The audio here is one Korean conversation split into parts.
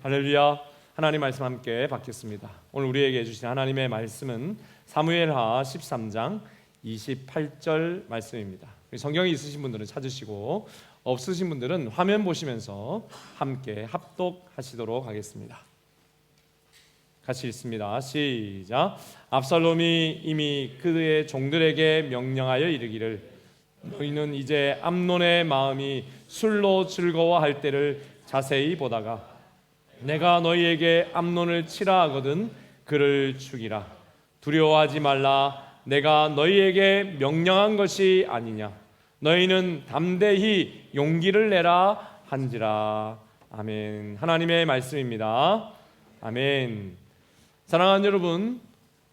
할렐루야. 하나님 말씀 함께 받겠습니다. 오늘 우리에게 주신 하나님의 말씀은 사무엘하 13장 28절 말씀입니다. 성경이 있으신 분들은 찾으시고 없으신 분들은 화면 보시면서 함께 합독하시도록 하겠습니다. 같이 읽습니다. 시작. 압살롬이 이미 그의 종들에게 명령하여 이르기를 너희는 이제 암논의 마음이 술로 즐거워할 때를 자세히 보다가 내가 너희에게 암논을 치라 하거든 그를 죽이라. 두려워하지 말라. 내가 너희에게 명령한 것이 아니냐. 너희는 담대히 용기를 내라 한지라. 아멘. 하나님의 말씀입니다. 아멘. 사랑하는 여러분,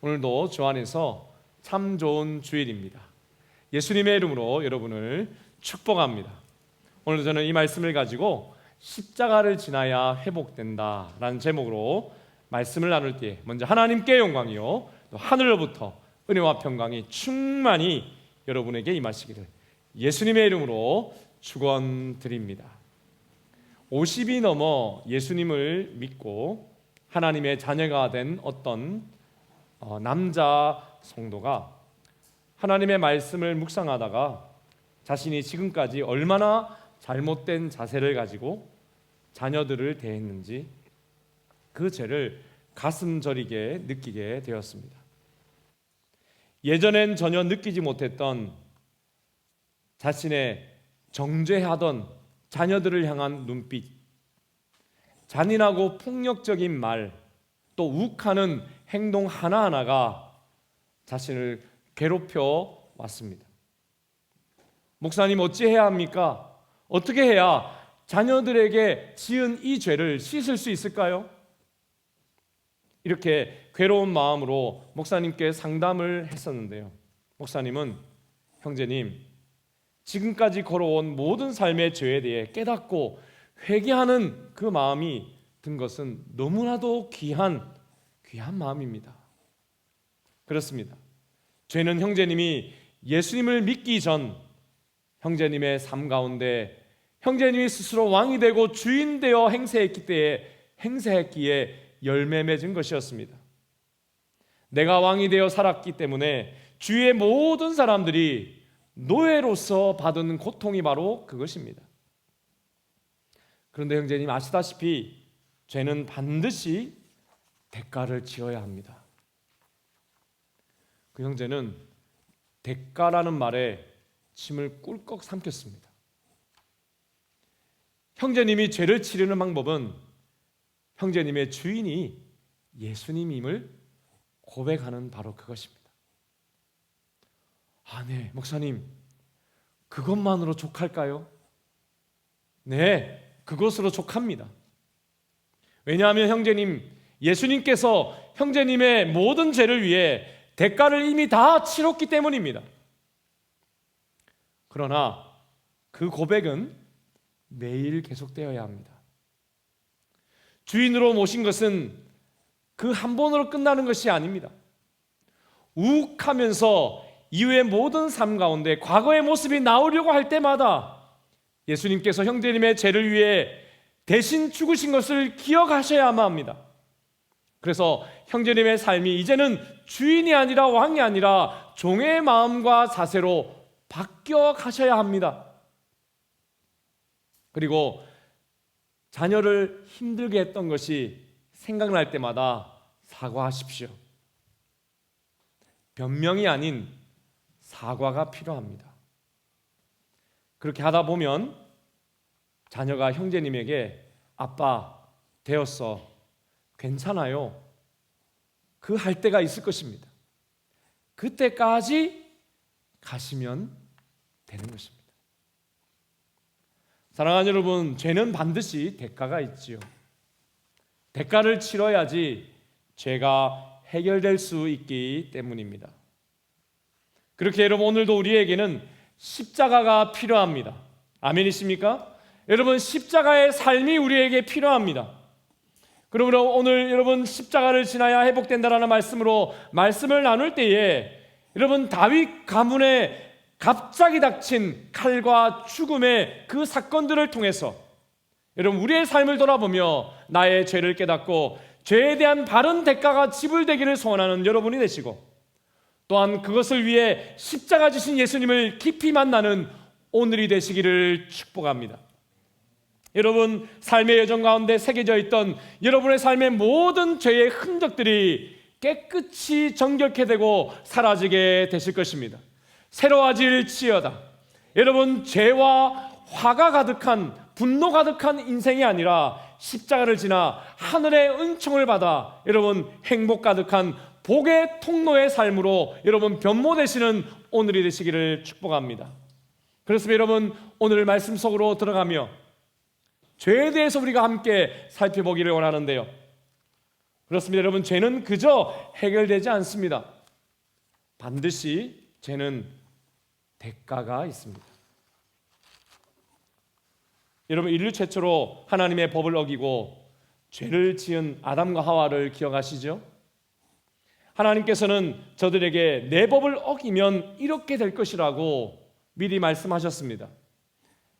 오늘도 주 안에서 참 좋은 주일입니다. 예수님의 이름으로 여러분을 축복합니다. 오늘도 저는 이 말씀을 가지고 십자가를 지나야 회복된다 라는 제목으로 말씀을 나눌 때 먼저 하나님께 영광이요 또 하늘로부터 은혜와 평강이 충만히 여러분에게 임하시기를 예수님의 이름으로 축원드립니다. 50이 넘어 예수님을 믿고 하나님의 자녀가 된 어떤 남자 성도가 하나님의 말씀을 묵상하다가 자신이 지금까지 얼마나 잘못된 자세를 가지고 자녀들을 대했는지 그 죄를 가슴 저리게 느끼게 되었습니다. 예전엔 전혀 느끼지 못했던 자신의 정죄하던 자녀들을 향한 눈빛, 잔인하고 폭력적인 말, 또 욱하는 행동 하나하나가 자신을 괴롭혀 왔습니다. 목사님, 어찌해야 합니까? 어떻게 해야 자녀들에게 지은 이 죄를 씻을 수 있을까요? 이렇게 괴로운 마음으로 목사님께 상담을 했었는데요. 목사님은 형제님, 지금까지 걸어온 모든 삶의 죄에 대해 깨닫고 회개하는 그 마음이 든 것은 너무나도 귀한 마음입니다. 그렇습니다. 죄는 형제님이 예수님을 믿기 전 형제님의 삶 가운데 형제님이 스스로 왕이 되고 주인 되어 행세했기에 열매 맺은 것이었습니다. 내가 왕이 되어 살았기 때문에 주위의 모든 사람들이 노예로서 받은 고통이 바로 그것입니다. 그런데 형제님 아시다시피 죄는 반드시 대가를 지어야 합니다. 그 형제는 대가라는 말에 침을 꿀꺽 삼켰습니다. 형제님이 죄를 치르는 방법은 형제님의 주인이 예수님임을 고백하는 바로 그것입니다. 네, 목사님, 그것만으로 족할까요? 네, 그것으로 족합니다. 왜냐하면 형제님, 예수님께서 형제님의 모든 죄를 위해 대가를 이미 다 치렀기 때문입니다. 그러나 그 고백은 매일 계속되어야 합니다. 주인으로 모신 것은 그 한 번으로 끝나는 것이 아닙니다. 욱하면서 이후의 모든 삶 가운데 과거의 모습이 나오려고 할 때마다 예수님께서 형제님의 죄를 위해 대신 죽으신 것을 기억하셔야만 합니다. 그래서 형제님의 삶이 이제는 주인이 아니라 왕이 아니라 종의 마음과 자세로 바뀌어 가셔야 합니다. 그리고 자녀를 힘들게 했던 것이 생각날 때마다 사과하십시오. 변명이 아닌 사과가 필요합니다. 그렇게 하다 보면 자녀가 형제님에게 아빠 되었어, 괜찮아요, 그 할 때가 있을 것입니다. 그때까지 가시면 되는 것입니다. 사랑하는 여러분, 죄는 반드시 대가가 있지요. 대가를 치러야지 죄가 해결될 수 있기 때문입니다. 그렇게 여러분, 오늘도 우리에게는 십자가가 필요합니다. 아멘이십니까? 여러분, 십자가의 삶이 우리에게 필요합니다. 그러므로 오늘 여러분 십자가를 지나야 회복된다라는 말씀으로 말씀을 나눌 때에 여러분, 다윗 가문에 갑자기 닥친 칼과 죽음의 그 사건들을 통해서 여러분, 우리의 삶을 돌아보며 나의 죄를 깨닫고 죄에 대한 바른 대가가 지불되기를 소원하는 여러분이 되시고, 또한 그것을 위해 십자가 지신 예수님을 깊이 만나는 오늘이 되시기를 축복합니다. 여러분, 삶의 여정 가운데 새겨져 있던 여러분의 삶의 모든 죄의 흔적들이 깨끗이 정결케 되고 사라지게 되실 것입니다. 새로워질지어다. 여러분, 죄와 화가 가득한, 분노 가득한 인생이 아니라 십자가를 지나 하늘의 은총을 받아 여러분 행복 가득한 복의 통로의 삶으로 여러분 변모되시는 오늘이 되시기를 축복합니다. 그렇습니다. 여러분, 오늘 말씀 속으로 들어가며 죄에 대해서 우리가 함께 살펴보기를 원하는데요, 그렇습니다. 여러분, 죄는 그저 해결되지 않습니다. 반드시 죄는 대가가 있습니다. 여러분, 인류 최초로 하나님의 법을 어기고 죄를 지은 아담과 하와를 기억하시죠? 하나님께서는 저들에게 내 법을 어기면 이렇게 될 것이라고 미리 말씀하셨습니다.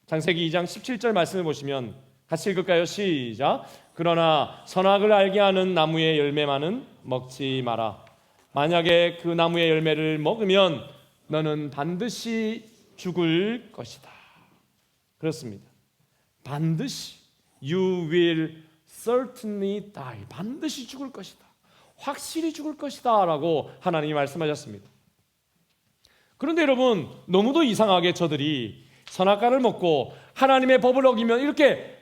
창세기 2장 17절 말씀을 보시면 같이 읽을까요? 시작. 그러나 선악을 알게 하는 나무의 열매만은 먹지 마라. 만약에 그 나무의 열매를 먹으면 너는 반드시 죽을 것이다. 그렇습니다. 반드시 You will certainly die. 반드시 죽을 것이다. 확실히 죽을 것이다 라고 하나님이 말씀하셨습니다. 그런데 여러분, 너무도 이상하게 저들이 선악과를 먹고 하나님의 법을 어기면 이렇게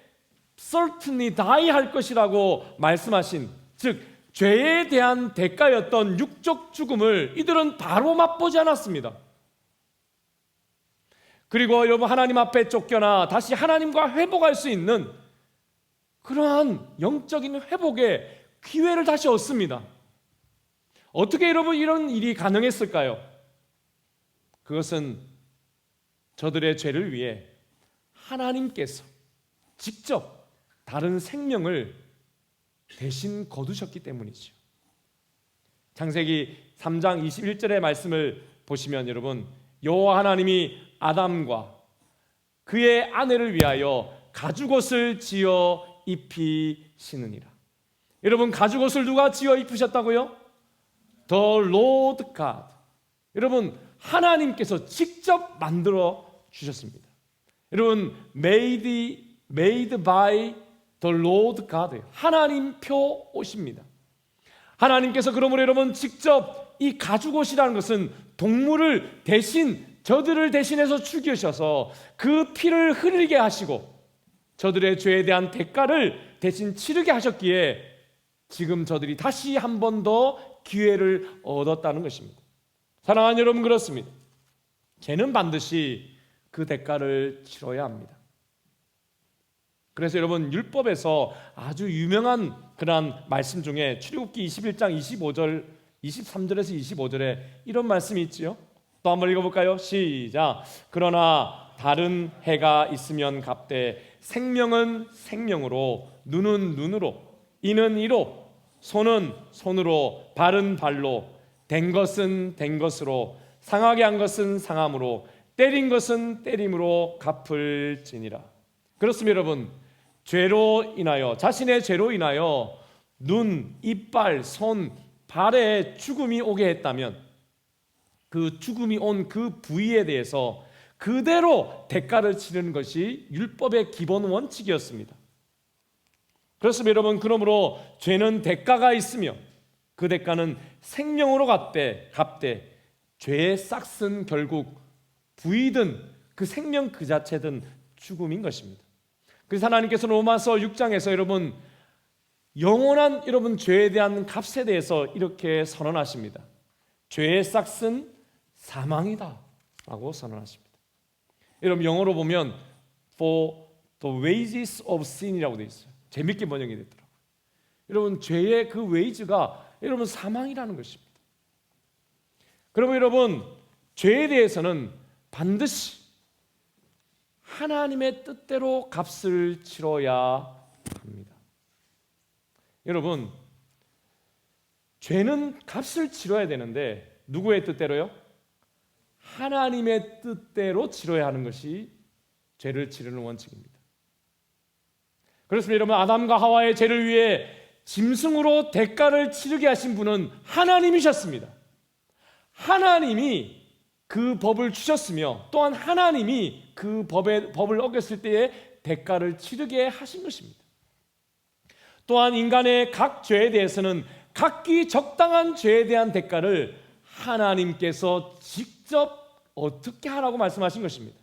certainly die 할 것이라고 말씀하신, 즉 죄에 대한 대가였던 육적 죽음을 이들은 바로 맛보지 않았습니다. 그리고 여러분, 하나님 앞에 쫓겨나 다시 하나님과 회복할 수 있는 그러한 영적인 회복의 기회를 다시 얻습니다. 어떻게 여러분 이런 일이 가능했을까요? 그것은 저들의 죄를 위해 하나님께서 직접 다른 생명을 대신 거두셨기 때문이죠. 창세기 3장 21절의 말씀을 보시면 여러분, 여호와 하나님이 아담과 그의 아내를 위하여 가죽옷을 지어 입히시느니라. 여러분, 가죽옷을 누가 지어 입히셨다고요? The Lord God. 여러분, 하나님께서 직접 만들어 주셨습니다. 여러분, made by the Lord God. 하나님 표 옷입니다. 하나님께서 그러므로 여러분 직접 이 가죽옷이라는 것은 동물을 대신, 저들을 대신해서 죽이셔서 그 피를 흐르게 하시고 저들의 죄에 대한 대가를 대신 치르게 하셨기에 지금 저들이 다시 한 번 더 기회를 얻었다는 것입니다. 사랑하는 여러분, 그렇습니다. 죄는 반드시 그 대가를 치러야 합니다. 그래서 여러분, 율법에서 아주 유명한 그런 말씀 중에 출애굽기 21장 25절, 23절에서 25절에 이런 말씀이 있지요. 또 한번 읽어볼까요? 시작. 그러나 다른 해가 있으면 갑되 생명은 생명으로, 눈은 눈으로, 이는 이로, 손은 손으로, 발은 발로, 된 것은 된 것으로, 상하게 한 것은 상함으로, 때린 것은 때림으로 갚을지니라. 그렇습니다. 여러분, 죄로 인하여, 자신의 죄로 인하여 눈, 이빨, 손, 발에 죽음이 오게 했다면 그 죽음이 온 그 부위에 대해서 그대로 대가를 치르는 것이 율법의 기본 원칙이었습니다. 그렇습니다. 여러분, 그러므로 죄는 대가가 있으며 그 대가는 생명으로 갚되 죄의 싹은 결국 부이든 그 생명 그 자체든 죽음인 것입니다. 그래서 하나님께서 로마서 6장에서 여러분 영원한 여러분 죄에 대한 값에 대해서 이렇게 선언하십니다. 죄의 싹은 사망이다 라고 선언하십니다. 여러분, 영어로 보면 For the wages of sin이라고 되어 있어요. 재밌게 번역이 됐더라고요. 여러분, 죄의 그 웨이즈가 여러분 사망이라는 것입니다. 그러면 여러분, 죄에 대해서는 반드시 하나님의 뜻대로 값을 치러야 합니다. 여러분, 죄는 값을 치러야 되는데 누구의 뜻대로요? 하나님의 뜻대로 치러야 하는 것이 죄를 치르는 원칙입니다. 그렇습니다. 여러분, 아담과 하와의 죄를 위해 짐승으로 대가를 치르게 하신 분은 하나님이셨습니다. 하나님이 그 법을 주셨으며 또한 하나님이 그 법을 어겼을 때에 대가를 치르게 하신 것입니다. 또한 인간의 각 죄에 대해서는 각기 적당한 죄에 대한 대가를 하나님께서 직접 어떻게 하라고 말씀하신 것입니다.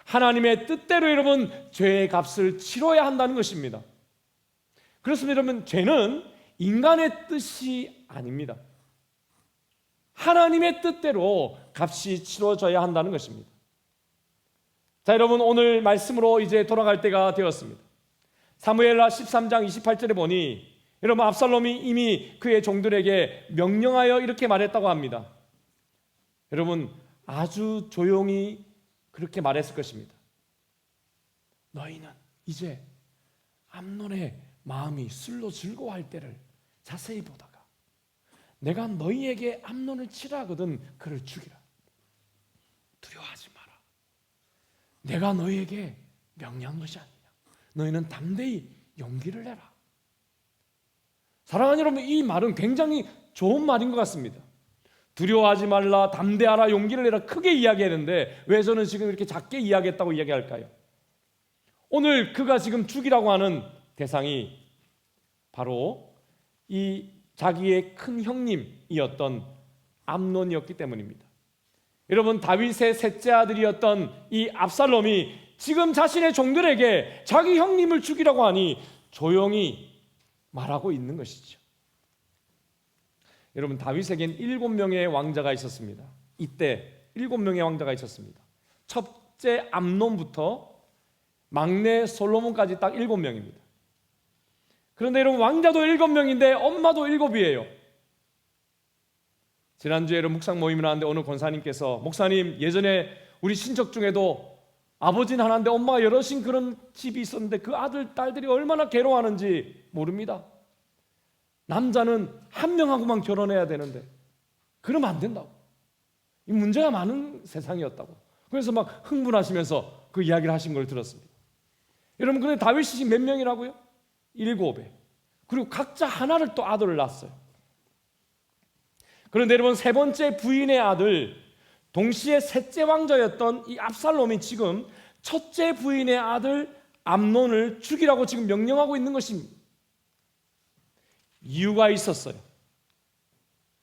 하나님의 뜻대로 여러분 죄의 값을 치러야 한다는 것입니다. 그렇습니다. 여러분, 죄는 인간의 뜻이 아닙니다. 하나님의 뜻대로 값이 치러져야 한다는 것입니다. 자, 여러분, 오늘 말씀으로 이제 돌아갈 때가 되었습니다. 사무엘하 13장 28절에 보니 여러분, 압살롬이 이미 그의 종들에게 명령하여 이렇게 말했다고 합니다. 여러분, 아주 조용히 그렇게 말했을 것입니다. 너희는 이제 암논의 마음이 술로 즐거워할 때를 자세히 보다가 내가 너희에게 암논을 치라 하거든 그를 죽이라. 두려워하지 마라. 내가 너희에게 명령한 것이 아니냐. 너희는 담대히 용기를 내라. 사랑하는 여러분, 이 말은 굉장히 좋은 말인 것 같습니다. 두려워하지 말라, 담대하라, 용기를 내라, 크게 이야기했는데 왜 저는 지금 이렇게 작게 이야기했다고 이야기할까요? 오늘 그가 지금 죽이라고 하는 대상이 바로 이 자기의 큰 형님이었던 암논이었기 때문입니다. 여러분, 다윗의 셋째 아들이었던 이 압살롬이 지금 자신의 종들에게 자기 형님을 죽이라고 하니 조용히 말하고 있는 것이죠. 여러분, 다윗에겐 7명의 왕자가 있었습니다. 이때 7명의 왕자가 있었습니다. 첫째 암논부터 막내 솔로몬까지 딱 7명입니다. 그런데 여러분, 왕자도 7명인데 엄마도 7이에요. 지난주에 여러분 묵상 모임을 하는데 어느 권사님께서 목사님, 예전에 우리 친척 중에도 아버지는 하나인데 엄마가 여럿인 그런 집이 있었는데 그 아들, 딸들이 얼마나 괴로워하는지 모릅니다. 남자는 한 명하고만 결혼해야 되는데 그러면 안 된다고. 이 문제가 많은 세상이었다고. 그래서 막 흥분하시면서 그 이야기를 하신 걸 들었습니다. 여러분, 근데 다윗이 몇 명이라고요? 7에. 그리고 각자 하나를 또 아들을 낳았어요. 그런데 여러분, 세 번째 부인의 아들, 동시에 셋째 왕자였던 이 압살롬이 지금 첫째 부인의 아들 암논을 죽이라고 지금 명령하고 있는 것입니다. 이유가 있었어요.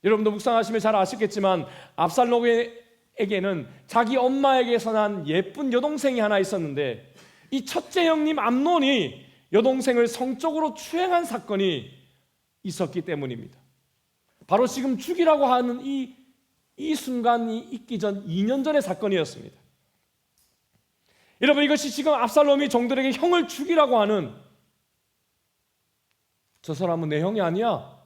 여러분도 묵상하시면 잘 아시겠지만 압살롬에게는 자기 엄마에게서 난 예쁜 여동생이 하나 있었는데 이 첫째 형님 암논이 여동생을 성적으로 추행한 사건이 있었기 때문입니다. 바로 지금 죽이라고 하는 이 순간이 있기 전 2년 전의 사건이었습니다. 여러분, 이것이 지금 압살롬이 종들에게 형을 죽이라고 하는, 저 사람은 내 형이 아니야,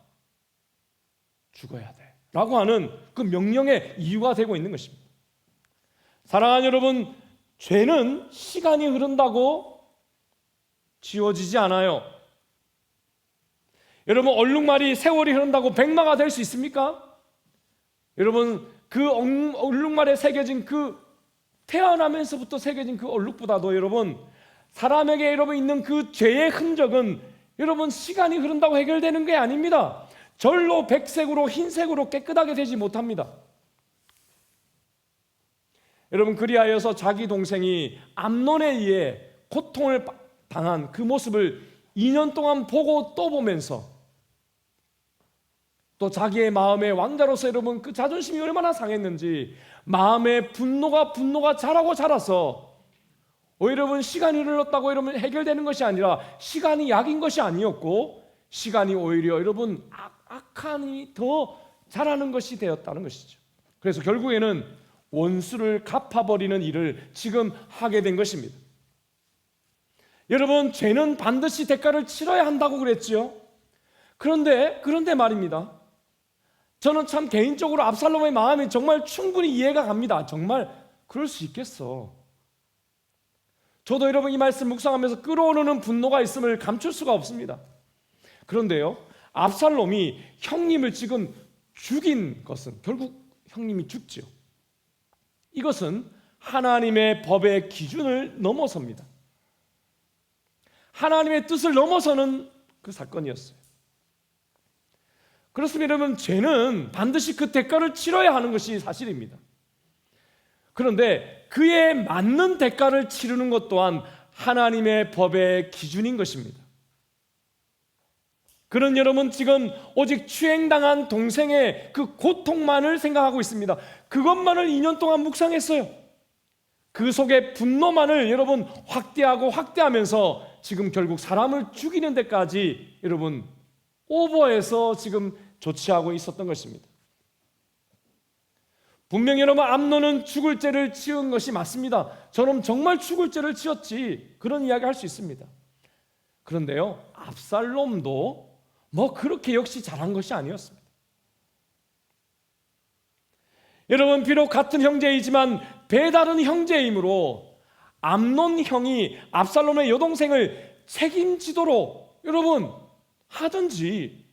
죽어야 돼 라고 하는 그 명령의 이유가 되고 있는 것입니다. 사랑하는 여러분, 죄는 시간이 흐른다고 지워지지 않아요. 여러분, 얼룩말이 세월이 흐른다고 백마가 될 수 있습니까? 여러분, 그 얼룩말에 새겨진 그 태어나면서부터 새겨진 그 얼룩보다도 여러분, 사람에게 여러분 있는 그 죄의 흔적은 여러분 시간이 흐른다고 해결되는 게 아닙니다. 절로 백색으로 흰색으로 깨끗하게 되지 못합니다. 여러분, 그리하여서 자기 동생이 암논에 의해 고통을 당한 그 모습을 2년 동안 보고 또 보면서 또 자기의 마음의 왕자로서 여러분 그 자존심이 얼마나 상했는지 마음의 분노가 자라서 여러분 시간이 흘렀다고 여러분 해결되는 것이 아니라 시간이 약인 것이 아니었고 시간이 오히려 여러분 악한이 더 자라는 것이 되었다는 것이죠. 그래서 결국에는 원수를 갚아버리는 일을 지금 하게 된 것입니다. 여러분, 죄는 반드시 대가를 치러야 한다고 그랬죠. 그런데 말입니다. 저는 참 개인적으로 압살롬의 마음이 정말 충분히 이해가 갑니다. 정말 그럴 수 있겠어. 저도 여러분 이 말씀 묵상하면서 끓어오르는 분노가 있음을 감출 수가 없습니다. 그런데요, 압살롬이 형님을 지금 죽인 것은 결국 형님이 죽죠. 이것은 하나님의 법의 기준을 넘어섭니다. 하나님의 뜻을 넘어서는 그 사건이었어요. 그렇습니다. 여러분, 죄는 반드시 그 대가를 치러야 하는 것이 사실입니다. 그런데 그에 맞는 대가를 치르는 것 또한 하나님의 법의 기준인 것입니다. 그런 여러분, 지금 오직 추행당한 동생의 그 고통만을 생각하고 있습니다. 그것만을 2년 동안 묵상했어요. 그 속에 분노만을 여러분 확대하고 확대하면서 지금 결국 사람을 죽이는 데까지 여러분 오버해서 지금 조치하고 있었던 것입니다. 분명히 여러분, 암논은 죽을 죄를 지은 것이 맞습니다. 저는 정말 죽을 죄를 지었지, 그런 이야기 할 수 있습니다. 그런데요, 압살롬도 그렇게 역시 잘한 것이 아니었습니다. 여러분, 비록 같은 형제이지만 배다른 형제이므로 암논 형이 압살롬의 여동생을 책임지도록 여러분 하든지,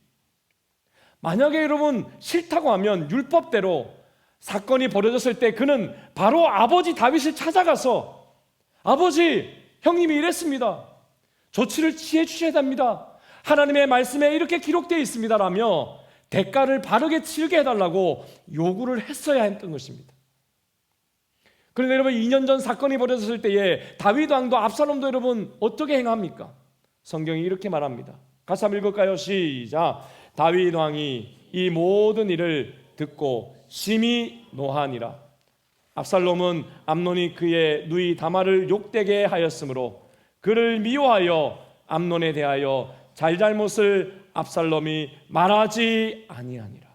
만약에 여러분 싫다고 하면 율법대로 사건이 벌어졌을 때 그는 바로 아버지 다윗을 찾아가서 아버지, 형님이 이랬습니다. 조치를 취해 주셔야 됩니다. 하나님의 말씀에 이렇게 기록되어 있습니다라며 대가를 바르게 치르게 해달라고 요구를 했어야 했던 것입니다. 그런데 여러분, 2년 전 사건이 벌어졌을 때에 다윗 왕도 압살롬도 여러분 어떻게 행합니까? 성경이 이렇게 말합니다. 같이 한번 읽을까요? 시작. 다윗 왕이 이 모든 일을 듣고 심히 노하니라. 압살롬은 암논이 그의 누이 다말을 욕되게 하였으므로 그를 미워하여 암논에 대하여 잘잘못을 압살롬이 말하지 아니하니라.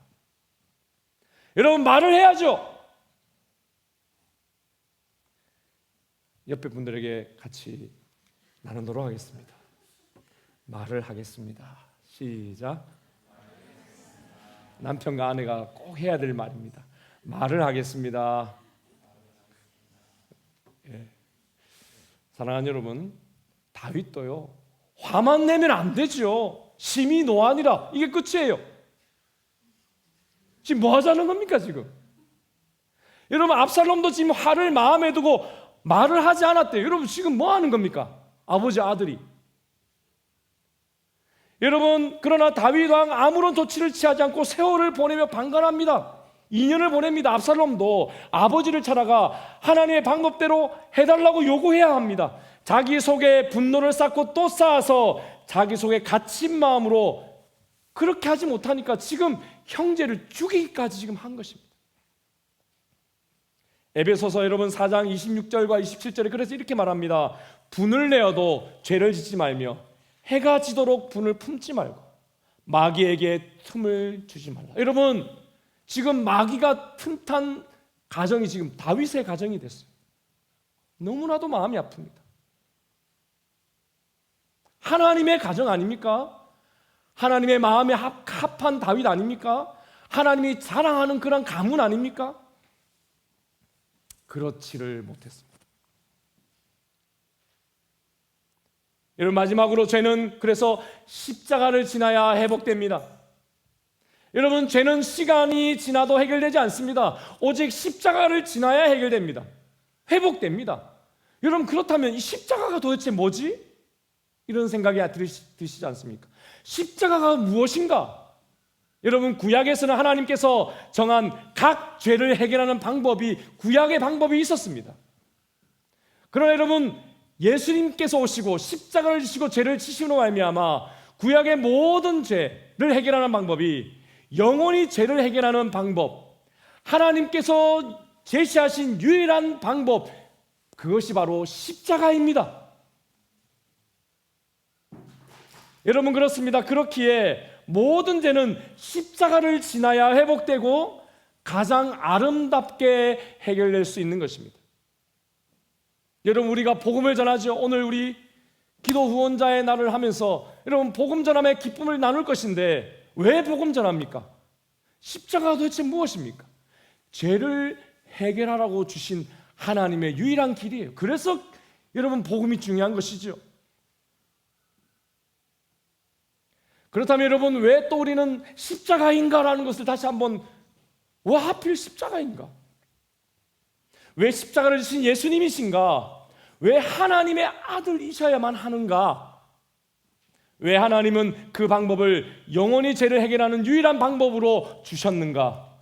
여러분, 말을 해야죠. 옆에 분들에게 같이 나누도록 하겠습니다. 말을 하겠습니다. 시작. 남편과 아내가 꼭 해야 될 말입니다. 말을 하겠습니다. 예. 사랑하는 여러분, 다윗도요, 화만 내면 안 되죠. 심히 노하니라, 이게 끝이에요. 지금 뭐 하자는 겁니까 지금? 여러분, 압살롬도 지금 화를 마음에 두고 말을 하지 않았대요. 여러분, 지금 뭐 하는 겁니까? 아버지, 아들이. 여러분, 그러나 다윗 왕 아무런 조치를 취하지 않고 세월을 보내며 방관합니다. 2년을 보냅니다. 압살롬도 아버지를 찾아가 하나님의 방법대로 해달라고 요구해야 합니다. 자기 속에 분노를 쌓고 또 쌓아서 자기 속에 갇힌 마음으로 그렇게 하지 못하니까 지금 형제를 죽이기까지 지금 한 것입니다. 에베소서 여러분 4장 26절과 27절에 그래서 이렇게 말합니다. 분을 내어도 죄를 짓지 말며 해가 지도록 분을 품지 말고 마귀에게 틈을 주지 말라. 여러분, 지금 마귀가 틈탄 가정이 지금 다윗의 가정이 됐어요. 너무나도 마음이 아픕니다. 하나님의 가정 아닙니까? 하나님의 마음에 합한 다윗 아닙니까? 하나님이 자랑하는 그런 가문 아닙니까? 그렇지를 못했습니다. 여러분, 마지막으로 죄는 그래서 십자가를 지나야 회복됩니다. 여러분, 죄는 시간이 지나도 해결되지 않습니다. 오직 십자가를 지나야 해결됩니다. 회복됩니다. 여러분, 그렇다면 이 십자가가 도대체 뭐지? 이런 생각이 드시지 않습니까? 십자가가 무엇인가? 여러분, 구약에서는 하나님께서 정한 각 죄를 해결하는 방법이, 구약의 방법이 있었습니다. 그러나 여러분, 예수님께서 오시고 십자가를 지시고 죄를 지심으로 말미암아 구약의 모든 죄를 해결하는 방법이 영원히 죄를 해결하는 방법, 하나님께서 제시하신 유일한 방법, 그것이 바로 십자가입니다. 여러분, 그렇습니다. 그렇기에 모든 죄는 십자가를 지나야 회복되고 가장 아름답게 해결될 수 있는 것입니다. 여러분, 우리가 복음을 전하죠. 오늘 우리 기도 후원자의 날을 하면서 여러분, 복음 전함의 기쁨을 나눌 것인데 왜 복음 전합니까? 십자가가 도대체 무엇입니까? 죄를 해결하라고 주신 하나님의 유일한 길이에요. 그래서 여러분, 복음이 중요한 것이죠. 그렇다면 여러분, 왜 또 우리는 십자가인가라는 것을 다시 한번, 왜 하필 십자가인가? 왜 십자가를 지신 예수님이신가? 왜 하나님의 아들이셔야만 하는가? 왜 하나님은 그 방법을 영원히 죄를 해결하는 유일한 방법으로 주셨는가?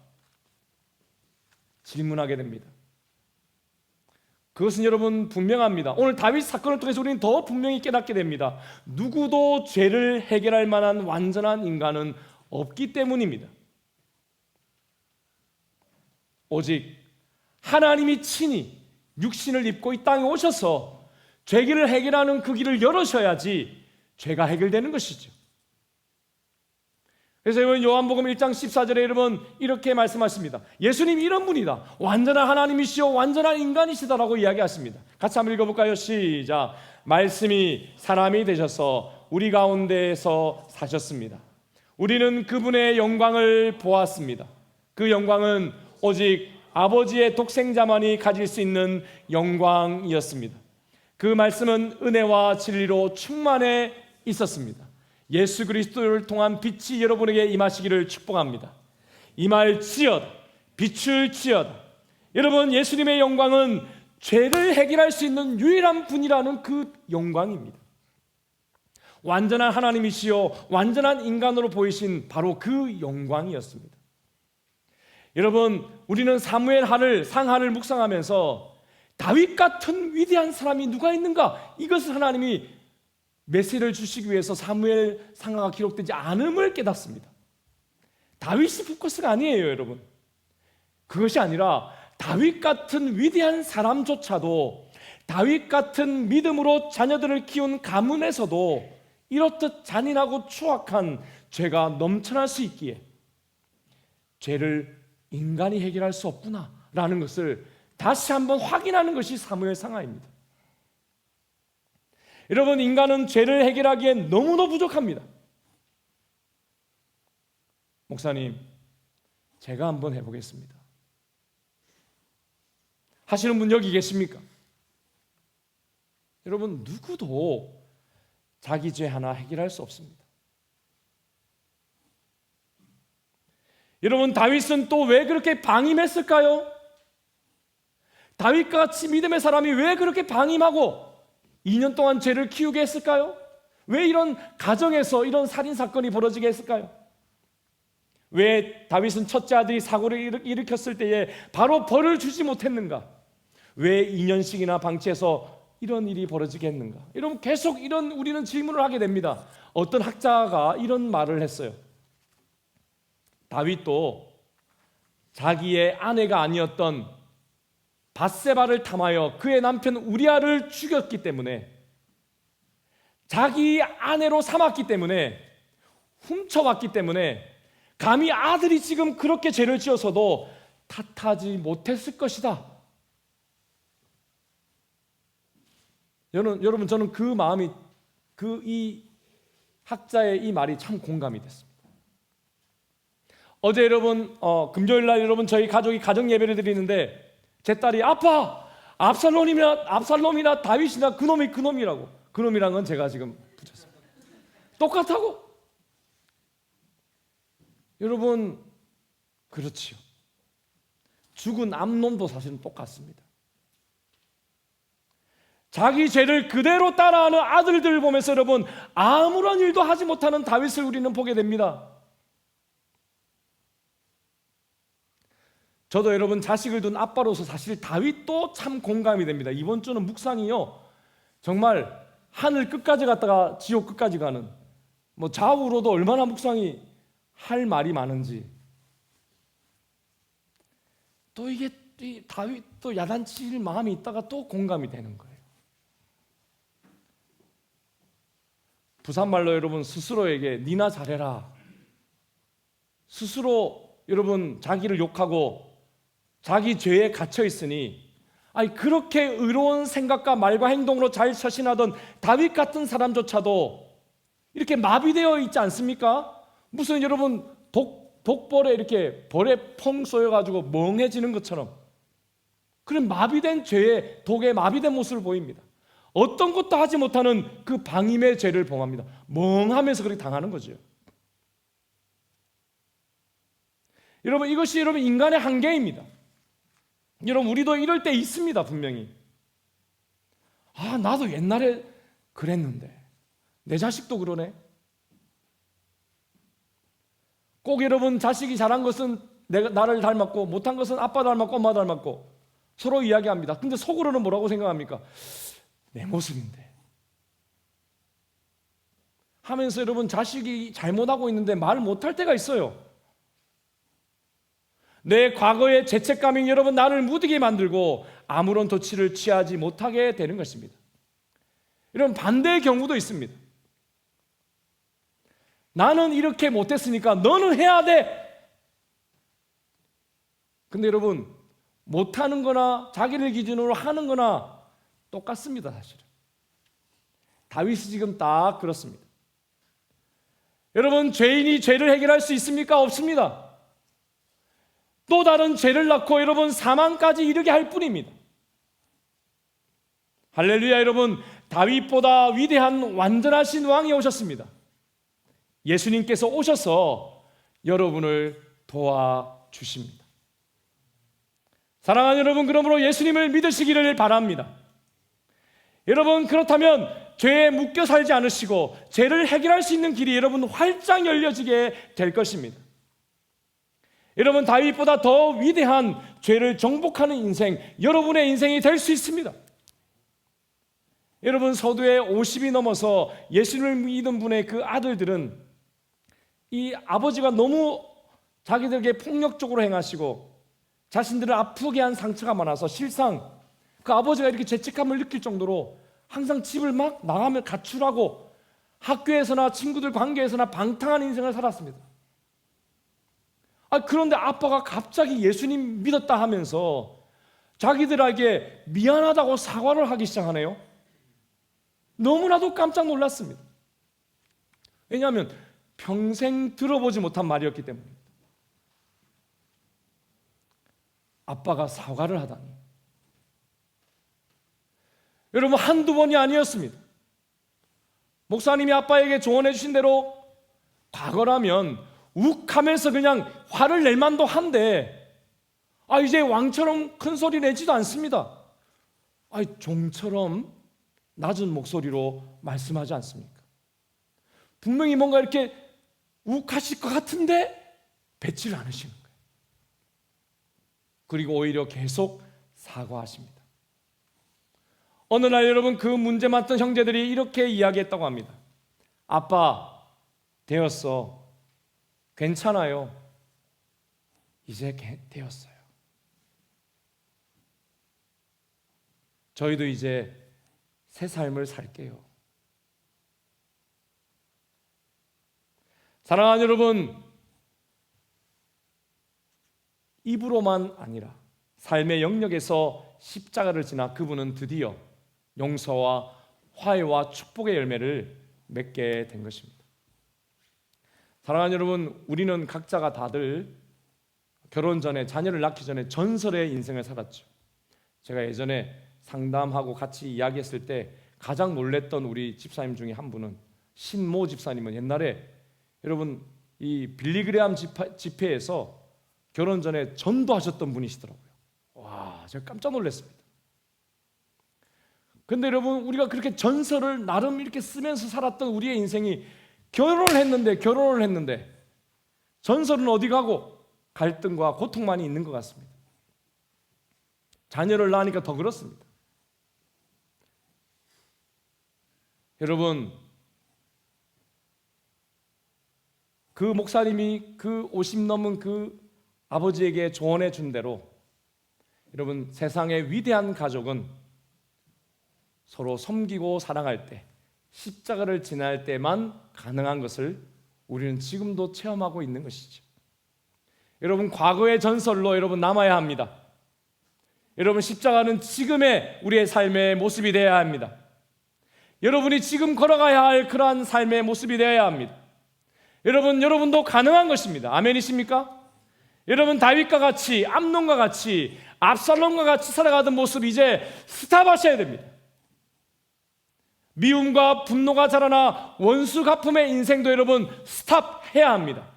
질문하게 됩니다. 그것은 여러분 분명합니다. 오늘 다윗 사건을 통해서 우리는 더 분명히 깨닫게 됩니다. 누구도 죄를 해결할 만한 완전한 인간은 없기 때문입니다. 오직 하나님이 친히 육신을 입고 이 땅에 오셔서 죄를 해결하는 그 길을 열으셔야지 죄가 해결되는 것이죠. 그래서 여러분 요한복음 1장 14절에 여러분 이렇게 말씀하십니다. 예수님이 이런 분이다. 완전한 하나님이시요 완전한 인간이시다라고 이야기하십니다. 같이 한번 읽어볼까요? 시작. 말씀이 사람이 되셔서 우리 가운데에서 사셨습니다. 우리는 그분의 영광을 보았습니다. 그 영광은 오직 아버지의 독생자만이 가질 수 있는 영광이었습니다. 그 말씀은 은혜와 진리로 충만해 있었습니다. 예수 그리스도를 통한 빛이 여러분에게 임하시기를 축복합니다. 임할지어다. 빛을지어다. 여러분, 예수님의 영광은 죄를 해결할 수 있는 유일한 분이라는 그 영광입니다. 완전한 하나님이시요 완전한 인간으로 보이신 바로 그 영광이었습니다. 여러분, 우리는 사무엘 상하를 묵상하면서 다윗 같은 위대한 사람이 누가 있는가? 이것을 하나님이 메시지를 주시기 위해서 사무엘 상하가 기록되지 않음을 깨닫습니다. 다윗이 포커스가 아니에요, 여러분. 그것이 아니라 다윗 같은 위대한 사람조차도 다윗 같은 믿음으로 자녀들을 키운 가문에서도 이렇듯 잔인하고 추악한 죄가 넘쳐날 수 있기에 죄를 인간이 해결할 수 없구나라는 것을 다시 한번 확인하는 것이 사무엘 상하입니다. 여러분, 인간은 죄를 해결하기엔 너무나 부족합니다. 목사님, 제가 한번 해보겠습니다 하시는 분 여기 계십니까? 여러분, 누구도 자기 죄 하나 해결할 수 없습니다. 여러분, 다윗은 또 왜 그렇게 방임했을까요? 다윗같이 믿음의 사람이 왜 그렇게 방임하고 2년 동안 죄를 키우게 했을까요? 왜 이런 가정에서 이런 살인사건이 벌어지게 했을까요? 왜 다윗은 첫째 아들이 사고를 일으켰을 때에 바로 벌을 주지 못했는가? 왜 2년씩이나 방치해서 이런 일이 벌어지게 했는가? 여러분, 계속 우리는 질문을 하게 됩니다. 어떤 학자가 이런 말을 했어요. 다윗도 자기의 아내가 아니었던 밧세바를 탐하여 그의 남편 우리아를 죽였기 때문에, 자기 아내로 삼았기 때문에, 훔쳐왔기 때문에 감히 아들이 지금 그렇게 죄를 지어서도 탓하지 못했을 것이다. 여러분, 저는 그 마음이, 이 학자의 이 말이 참 공감이 됐습니다. 어제 여러분, 금요일 날 여러분 저희 가족이 가정 예배를 드리는데 제 딸이 아빠, 압살롬이나 다윗이나 그놈이라고. 그놈이란 건 제가 지금 붙였습니다. 똑같다고? 여러분, 그렇지요. 죽은 암논도 사실은 똑같습니다. 자기 죄를 그대로 따라하는 아들들을 보면서 여러분, 아무런 일도 하지 못하는 다윗을 우리는 보게 됩니다. 저도 여러분 자식을 둔 아빠로서 사실 다윗도 참 공감이 됩니다. 이번 주는 묵상이요, 정말 하늘 끝까지 갔다가 지옥 끝까지 가는, 좌우로도 얼마나 묵상이 할 말이 많은지. 또 이게 다윗도 야단칠 마음이 있다가 또 공감이 되는 거예요. 부산말로 여러분 스스로에게 니나 잘해라. 스스로 여러분 자기를 욕하고 자기 죄에 갇혀 있으니, 그렇게 의로운 생각과 말과 행동으로 잘 처신하던 다윗 같은 사람조차도 이렇게 마비되어 있지 않습니까? 무슨 여러분 독벌에 이렇게 벌에 펑 쏘여가지고 멍해지는 것처럼 그런 마비된 죄에, 독에 마비된 모습을 보입니다. 어떤 것도 하지 못하는 그 방임의 죄를 범합니다. 멍하면서 그렇게 당하는 거죠. 여러분, 이것이 여러분 인간의 한계입니다. 여러분, 우리도 이럴 때 있습니다. 분명히. 나도 옛날에 그랬는데 내 자식도 그러네, 꼭 여러분 자식이 잘한 것은 나를 닮았고 못한 것은 아빠 닮았고 엄마 닮았고 서로 이야기합니다. 근데 속으로는 뭐라고 생각합니까? 내 모습인데 하면서 여러분 자식이 잘못하고 있는데 말 못할 때가 있어요. 내 과거의 죄책감이 여러분 나를 무디게 만들고 아무런 조치를 취하지 못하게 되는 것입니다. 이런 반대의 경우도 있습니다. 나는 이렇게 못했으니까 너는 해야 돼. 근데 여러분 못하는 거나 자기를 기준으로 하는 거나 똑같습니다. 사실은 다윗이 지금 딱 그렇습니다. 여러분 죄인이 죄를 해결할 수 있습니까? 없습니다. 또 다른 죄를 낳고 여러분 사망까지 이르게 할 뿐입니다. 할렐루야. 여러분 다윗보다 위대한 완전하신 왕이 오셨습니다. 예수님께서 오셔서 여러분을 도와주십니다. 사랑하는 여러분, 그러므로 예수님을 믿으시기를 바랍니다. 여러분 그렇다면 죄에 묶여 살지 않으시고 죄를 해결할 수 있는 길이 여러분 활짝 열려지게 될 것입니다. 여러분 다윗보다 더 위대한 죄를 정복하는 인생, 여러분의 인생이 될 수 있습니다. 여러분 서두에 50이 넘어서 예수님을 믿은 분의 그 아들들은 이 아버지가 너무 자기들에게 폭력적으로 행하시고 자신들을 아프게 한 상처가 많아서 실상 그 아버지가 이렇게 죄책감을 느낄 정도로 항상 집을 막 나가며 가출하고 학교에서나 친구들 관계에서나 방탕한 인생을 살았습니다. 그런데 아빠가 갑자기 예수님 믿었다 하면서 자기들에게 미안하다고 사과를 하기 시작하네요. 너무나도 깜짝 놀랐습니다. 왜냐하면 평생 들어보지 못한 말이었기 때문입니다. 아빠가 사과를 하다니. 여러분 한두 번이 아니었습니다. 목사님이 아빠에게 조언해 주신 대로 과거라면 욱하면서 그냥 화를 낼 만도 한데 이제 왕처럼 큰 소리 내지도 않습니다. 종처럼 낮은 목소리로 말씀하지 않습니까? 분명히 뭔가 이렇게 욱하실 것 같은데 뱉지를 않으시는 거예요. 그리고 오히려 계속 사과하십니다. 어느 날 여러분 그 문제 많던 형제들이 이렇게 이야기했다고 합니다. 아빠 되었어. 괜찮아요. 이제 되었어요. 저희도 이제 새 삶을 살게요. 사랑하는 여러분, 입으로만 아니라 삶의 영역에서 십자가를 지나 그분은 드디어 용서와 화해와 축복의 열매를 맺게 된 것입니다. 사랑하는 여러분, 우리는 각자가 다들 결혼 전에 자녀를 낳기 전에 전설의 인생을 살았죠. 제가 예전에 상담하고 같이 이야기했을 때 가장 놀랬던 우리 집사님 중에 한 분은 신모 집사님은 옛날에 여러분 이 빌리그레암 집회에서 결혼 전에 전도하셨던 분이시더라고요. 와, 제가 깜짝 놀랐습니다. 근데 여러분 우리가 그렇게 전설을 나름 이렇게 쓰면서 살았던 우리의 인생이 결혼을 했는데 전설은 어디 가고 갈등과 고통만이 있는 것 같습니다. 자녀를 낳으니까 더 그렇습니다. 여러분 그 목사님이 그 50 넘은 그 아버지에게 조언해 준 대로 여러분 세상의 위대한 가족은 서로 섬기고 사랑할 때 십자가를 지날 때만 가능한 것을 우리는 지금도 체험하고 있는 것이죠. 여러분 과거의 전설로 여러분 남아야 합니다. 여러분 십자가는 지금의 우리의 삶의 모습이 되어야 합니다. 여러분이 지금 걸어가야 할 그러한 삶의 모습이 되어야 합니다. 여러분도 가능한 것입니다. 아멘이십니까? 여러분 다윗과 같이 암논과 같이 압살롬과 같이 살아가던 모습 이제 스탑하셔야 됩니다. 미움과 분노가 자라나 원수 갚음의 인생도 여러분 스탑해야 합니다.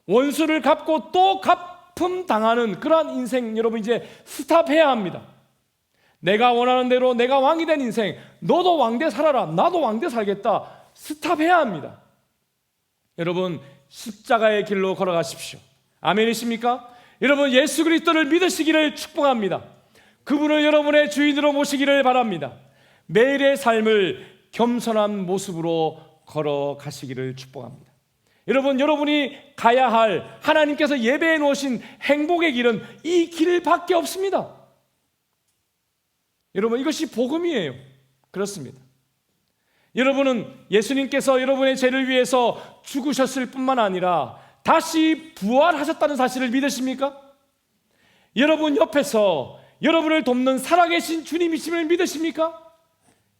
원수를 갚고 또 갚음 당하는 그러한 인생 여러분 이제 스탑해야 합니다. 내가 원하는 대로 내가 왕이 된 인생, 너도 왕대 살아라, 나도 왕대 살겠다, 스탑해야 합니다. 여러분, 십자가의 길로 걸어가십시오. 아멘이십니까? 여러분, 예수 그리스도를 믿으시기를 축복합니다. 그분을 여러분의 주인으로 모시기를 바랍니다. 매일의 삶을 겸손한 모습으로 걸어가시기를 축복합니다. 여러분, 여러분이 가야 할 하나님께서 예배해 놓으신 행복의 길은 이 길밖에 없습니다. 여러분, 이것이 복음이에요. 그렇습니다. 여러분은 예수님께서 여러분의 죄를 위해서 죽으셨을 뿐만 아니라 다시 부활하셨다는 사실을 믿으십니까? 여러분 옆에서 여러분을 돕는 살아계신 주님이심을 믿으십니까?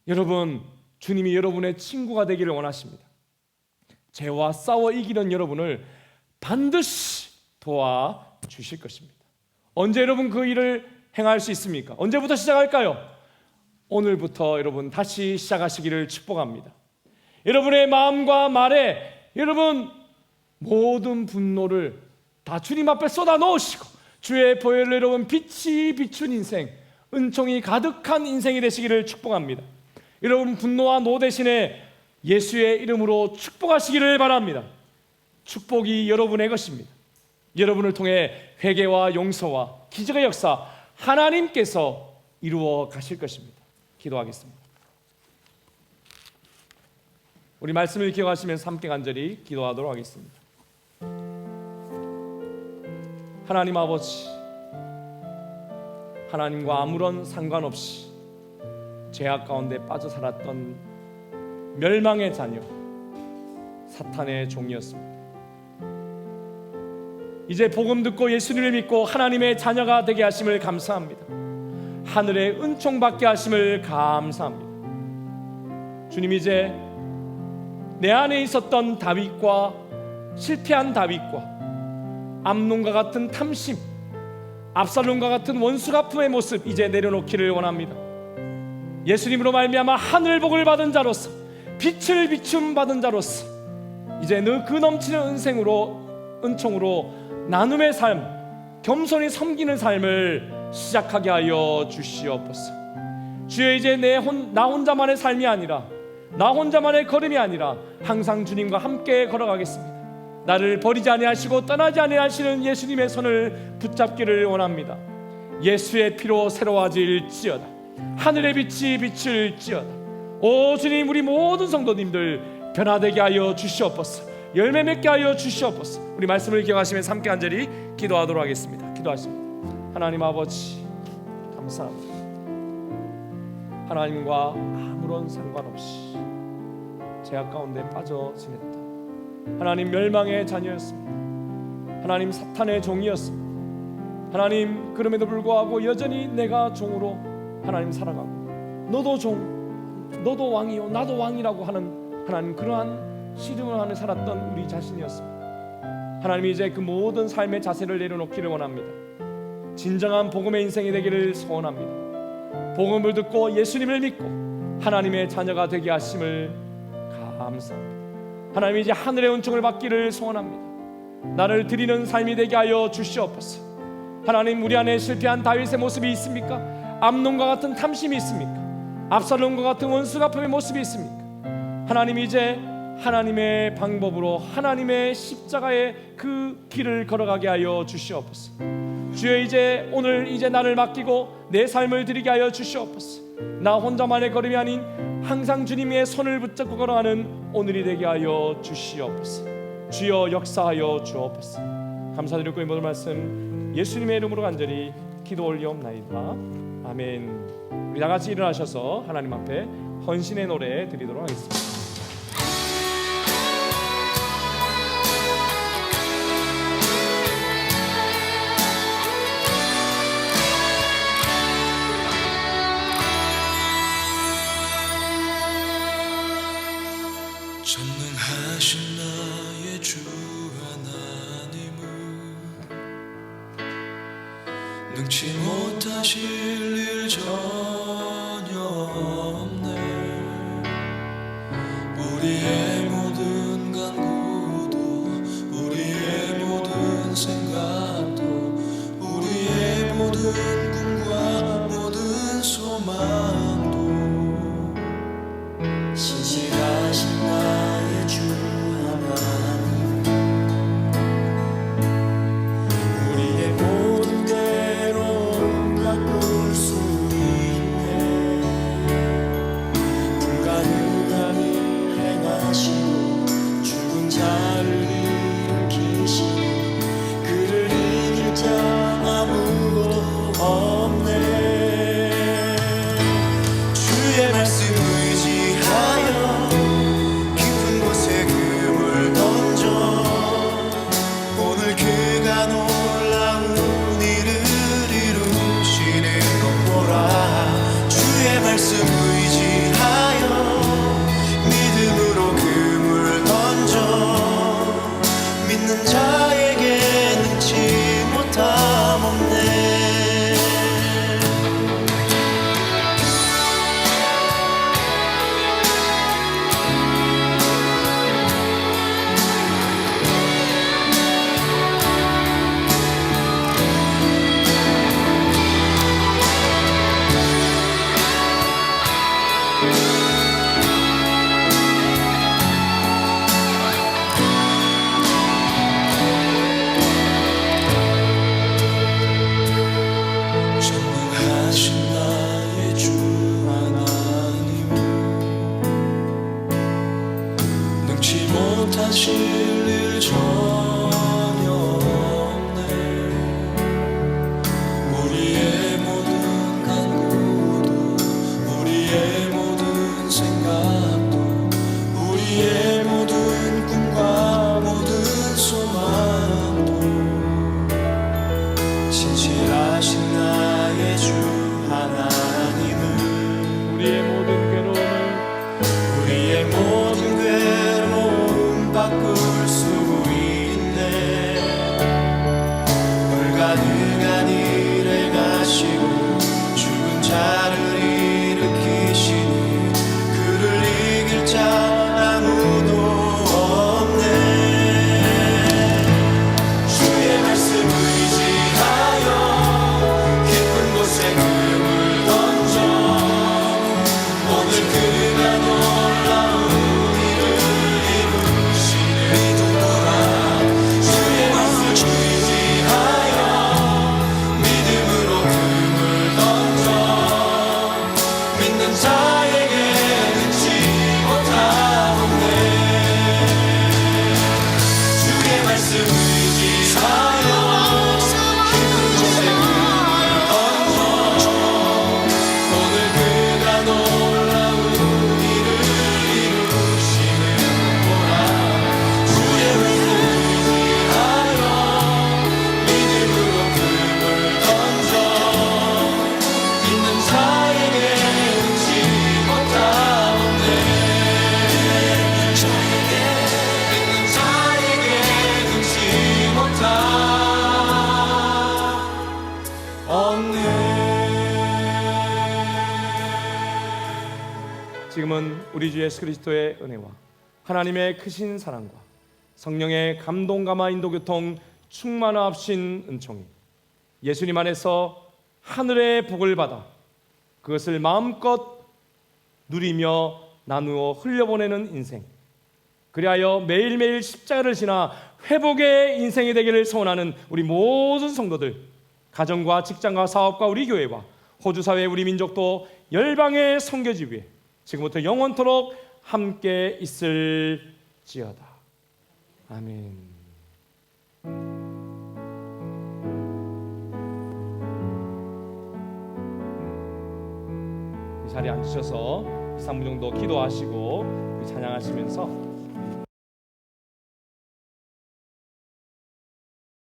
여러분, 주님이 여러분의 친구가 되기를 원하십니다. 죄와 싸워 이기는 여러분을 반드시 도와주실 것입니다. 언제 여러분 그 일을 행할 수 있습니까? 언제부터 시작할까요? 오늘부터 여러분 다시 시작하시기를 축복합니다. 여러분의 마음과 말에 여러분 모든 분노를 다 주님 앞에 쏟아 넣으시고 주의 보혈로 여러분 빛이 비춘 인생, 은총이 가득한 인생이 되시기를 축복합니다. 여러분 분노와 노 대신에 예수의 이름으로 축복하시기를 바랍니다. 축복이 여러분의 것입니다. 여러분을 통해 회개와 용서와 기적의 역사 하나님께서 이루어 가실 것입니다. 기도하겠습니다. 우리 말씀을 기억하시면서 함께 간절히 기도하도록 하겠습니다. 하나님 아버지, 하나님과 아무런 상관없이 죄악 가운데 빠져 살았던 멸망의 자녀, 사탄의 종이었습니다. 이제 복음 듣고 예수님을 믿고 하나님의 자녀가 되게 하심을 감사합니다. 하늘의 은총 받게 하심을 감사합니다. 주님, 이제 내 안에 있었던 다윗과 실패한 다윗과 암논과 같은 탐심, 압살롬과 같은 원수갚음의 모습 이제 내려놓기를 원합니다. 예수님으로 말미암아 하늘복을 받은 자로서, 빛을 비춤 받은 자로서 이제 그 넘치는 은총으로 나눔의 삶, 겸손히 섬기는 삶을 시작하게 하여 주시옵소서. 주여, 이제 나 혼자만의 삶이 아니라, 나 혼자만의 걸음이 아니라 항상 주님과 함께 걸어가겠습니다. 나를 버리지 아니하시고 떠나지 아니하시는 예수님의 손을 붙잡기를 원합니다. 예수의 피로 새로워질지어다. 하늘의 빛이 비칠지어다. 오 주님, 우리 모든 성도님들 변화되게 하여 주시옵소서. 열매 맺게 하여 주시옵소서. 우리 말씀을 기억하시면서 함께 간절히 기도하도록 하겠습니다. 기도하십니다. 하나님 아버지, 감사합니다. 하나님과 아무런 상관없이 죄악 가운데 빠져 지냈다. 하나님 멸망의 자녀였습니다. 하나님 사탄의 종이었습니다. 하나님 그럼에도 불구하고 여전히 내가 종으로 하나님 살아가고 너도 종, 너도 왕이요 나도 왕이라고 하는 하나님 그러한 씨름을 하며 살았던 우리 자신이었습니다. 하나님 이제 그 모든 삶의 자세를 내려놓기를 원합니다. 진정한 복음의 인생이 되기를 소원합니다. 복음을 듣고 예수님을 믿고 하나님의 자녀가 되게 하심을 감사합니다. 하나님 이제 하늘의 은총을 받기를 소원합니다. 나를 드리는 삶이 되게 하여 주시옵소서. 하나님, 우리 안에 실패한 다윗의 모습이 있습니까? 암논과 같은 탐심이 있습니까? 압살롬과 같은 원수갚음의 모습이 있습니까? 하나님 이제 하나님의 방법으로 하나님의 십자가의 그 길을 걸어가게 하여 주시옵소서. 주여, 이제 오늘 이제 나를 맡기고 내 삶을 드리게 하여 주시옵소서. 나 혼자만의 걸음이 아닌 항상 주님의 손을 붙잡고 걸어가는 오늘이 되게 하여 주시옵소서. 주여 역사하여 주옵소서. 감사드리고 이 모든 말씀 예수님의 이름으로 간절히 기도 올리옵나이다. 아멘. 우리 다같이 일어나셔서 하나님 앞에 헌신의 노래 드리도록 하겠습니다. 전능하신 나의 주 하나님은 능치 못하실 일 전혀 없네. 우리의 모든 간구도 우리의 모든 생각도 우리의 모든 꿈과 모든 소망도 신실하신 나의 주 하나님 전혀 없네. 우리의 모든 간구도 우리의 모든 생각도 우리의 모든 꿈과 모든 소망도 진실하신 나의 주 하나님은 우리의 모든 괴로움 바꿀 수 있네. 불가능한 일을 가시고 죽은 자를 일으키시니 그를 이길 자 아무도 없네. 주의 말씀 의지하여 깊은 곳에 금을 던져 오늘 그가 놀라운 일을 이루시는 믿음으로 주의 말씀 의지하여 믿음으로 금을 던져 믿는 자에게 능치 못하옵네. 주의 말씀 의지하여 깊은 곳에 금을 던져 오늘 그가 놀라운 일을 이루시는 거라. 주의 말씀 의지하여 믿음으로 금을 던져 믿는 자에게 능치 못하옵네. 믿는 자에게 능치 못하옵네. 지금은 우리 주 예수 그리스도의 은혜와 하나님의 크신 사랑과 성령의 감동감화 인도교통 충만하신 은총이 예수님 안에서 하늘의 복을 받아 그것을 마음껏 누리며 나누어 흘려보내는 인생, 그리하여 매일매일 십자가를 지나 회복의 인생이 되기를 소원하는 우리 모든 성도들, 가정과 직장과 사업과 우리 교회와 호주사회 우리 민족도 열방의 선교지 위에 지금부터 영원토록 함께 있을지어다. 아멘. 이 자리에 앉으셔서 3분 정도 기도하시고 찬양하시면서